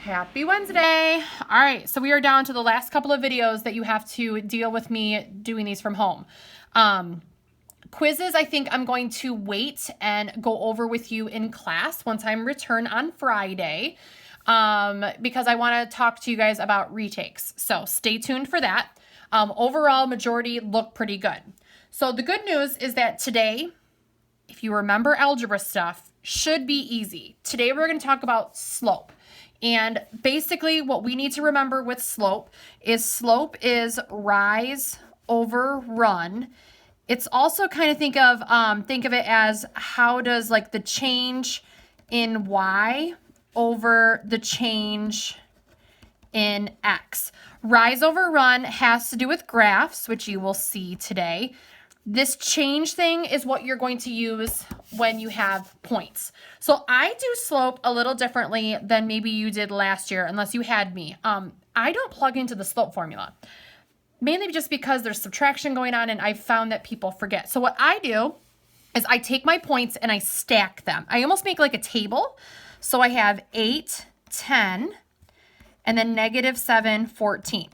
Happy Wednesday. All right, so we are down to the last couple of videos that you have to deal with me doing these from home. Quizzes, I think I'm going to wait and go over with you in class once I'm return on Friday, because I want to talk to you guys about retakes. So stay tuned for that. Overall, majority look pretty good. So the good news is that today, if you remember algebra stuff, should be easy. Today we're going to talk about slope. And basically what we need to remember with slope is rise over run. It's also kind of think of it as how does like the change in y over the change in x. Rise over run has to do with graphs, which you will see today. This change thing is what you're going to use when you have points. So I do slope a little differently than maybe you did last year, unless you had me. I don't plug into the slope formula, mainly just because there's subtraction going on and I've found that people forget. So what I do is I take my points and I stack them. I almost make like a table. So I have 8, 10, and then -7, 14.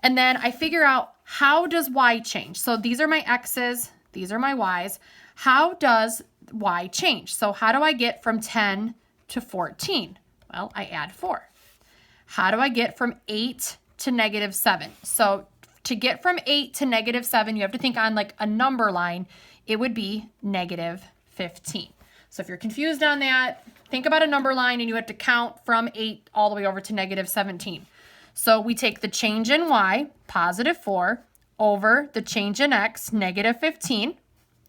And then I figure out how does y change? So these are my x's, these are my y's. How does y change? So how do I get from 10 to 14? Well, I add 4. How do I get from 8 to -7? So to get from 8 to -7, you have to think on like a number line. It would be -15. So if you're confused on that, think about a number line and you have to count from 8 all the way over to -17. So we take the change in y, +4, over the change in x, -15.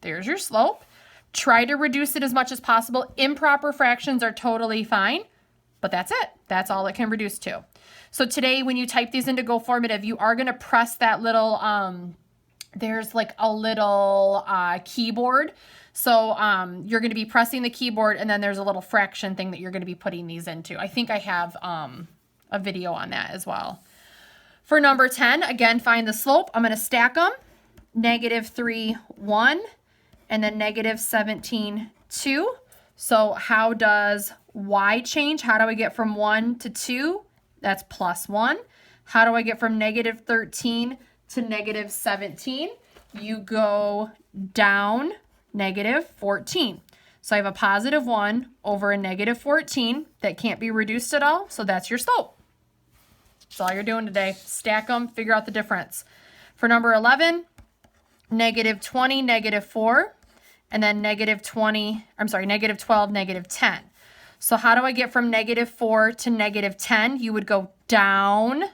There's your slope. Try to reduce it as much as possible. Improper fractions are totally fine, but that's it. That's all it can reduce to. So today, when you type these into GoFormative, you are going to press that little, there's like a little keyboard. So you're going to be pressing the keyboard, and then there's a little fraction thing that you're going to be putting these into. I think I have a video on that as well. For number 10, again, find the slope. I'm going to stack them. -3, 1, and then -17, 2. So how does y change? How do I get from 1 to 2? That's +1. How do I get from -13 to -17? You go down -14. So I have a +1 over a -14 that can't be reduced at all. So that's your slope. That's all you're doing today. Stack them, figure out the difference. For number 11, -20, -4, and then -12, -10. So how do I get from -4 to -10? You would go down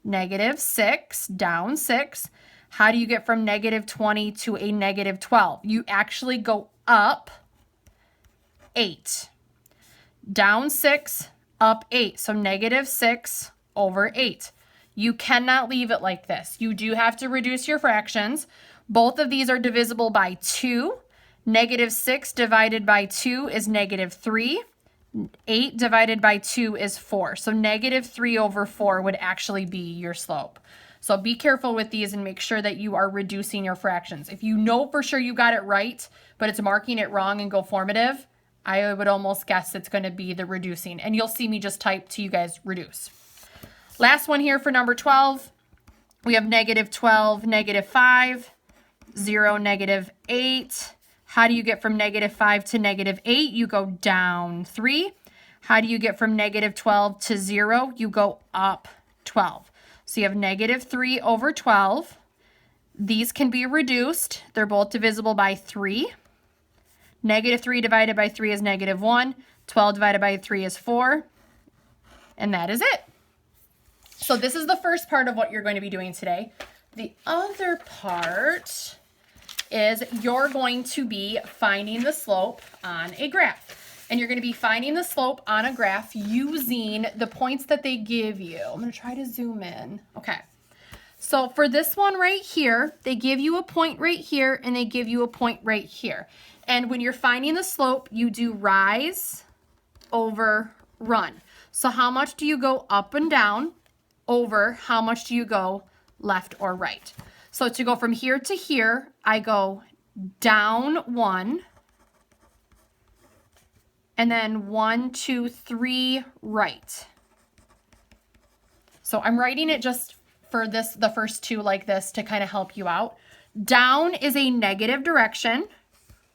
-6, down 6. How do you get from -20 to a -12? You actually go up 8. Down 6, up 8. So -6 over 8. You cannot leave it like this. You do have to reduce your fractions. Both of these are divisible by 2. -6 divided by 2 is -3. 8 divided by 2 is 4. So -3 over 4 would actually be your slope. So be careful with these and make sure that you are reducing your fractions. If you know for sure you got it right, but it's marking it wrong in GoFormative, I would almost guess it's going to be the reducing. And you'll see me just type to you guys reduce. Last one here for number 12. We have -12, -5, 0, -8. How do you get from -5 to -8? You go down 3. How do you get from -12 to 0? You go up 12. So you have -3 over 12. These can be reduced. They're both divisible by 3. -3 divided by 3 is -1. 12 divided by 3 is 4. And that is it. So this is the first part of what you're going to be doing today. The other part is you're going to be finding the slope on a graph. And you're going to be finding the slope on a graph using the points that they give you. I'm going to try to zoom in. Okay. So for this one right here, they give you a point right here and they give you a point right here. And when you're finding the slope, you do rise over run. So how much do you go up and down over how much do you go left or right? So to go from here to here, I go down 1, and then 1, 2, 3 right. So I'm writing it just for the first two like this to kind of help you out. Down is a negative direction.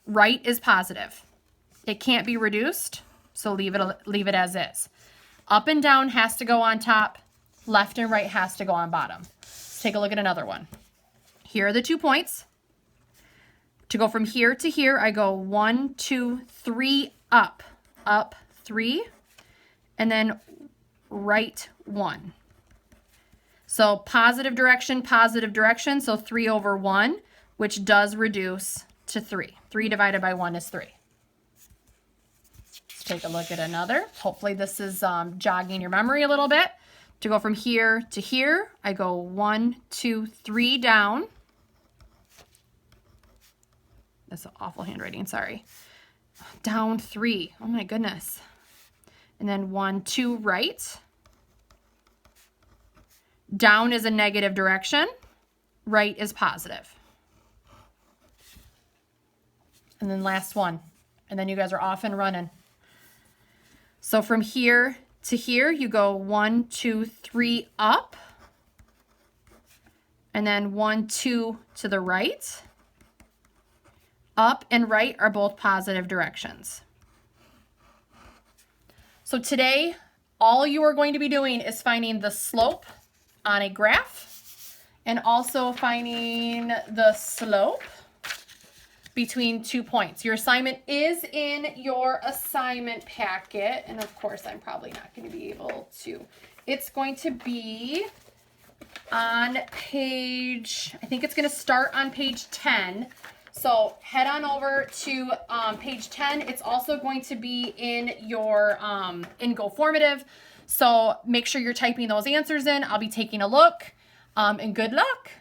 Right is positive. It can't be reduced, so leave it as is. Up and down has to go on top. Left and right has to go on bottom. Let's take a look at another one. Here are the 2 points. To go from here to here, I go 1, 2, 3, up, 3, and then right 1. So positive direction, so 3 over 1, which does reduce to 3. 3 divided by 1 is 3. Let's take a look at another. Hopefully this is jogging your memory a little bit. To go from here to here, I go 1, 2, 3 down. That's awful handwriting, sorry. Down 3, oh my goodness. And then 1, 2 right. Down is a negative direction. Right is positive. And then last one. And then you guys are off and running. So from here to here, you go 1, 2, 3 up. And then 1, 2 to the right. Up and right are both positive directions. So today, all you are going to be doing is finding the slope on a graph and also finding the slope between 2 points. Your assignment is in your assignment packet. And of course, I'm probably not going to be able to. It's going to be on page, I think it's going to start on page 10. So head on over to page 10. It's also going to be in your in GoFormative. So make sure you're typing those answers in. I'll be taking a look and good luck.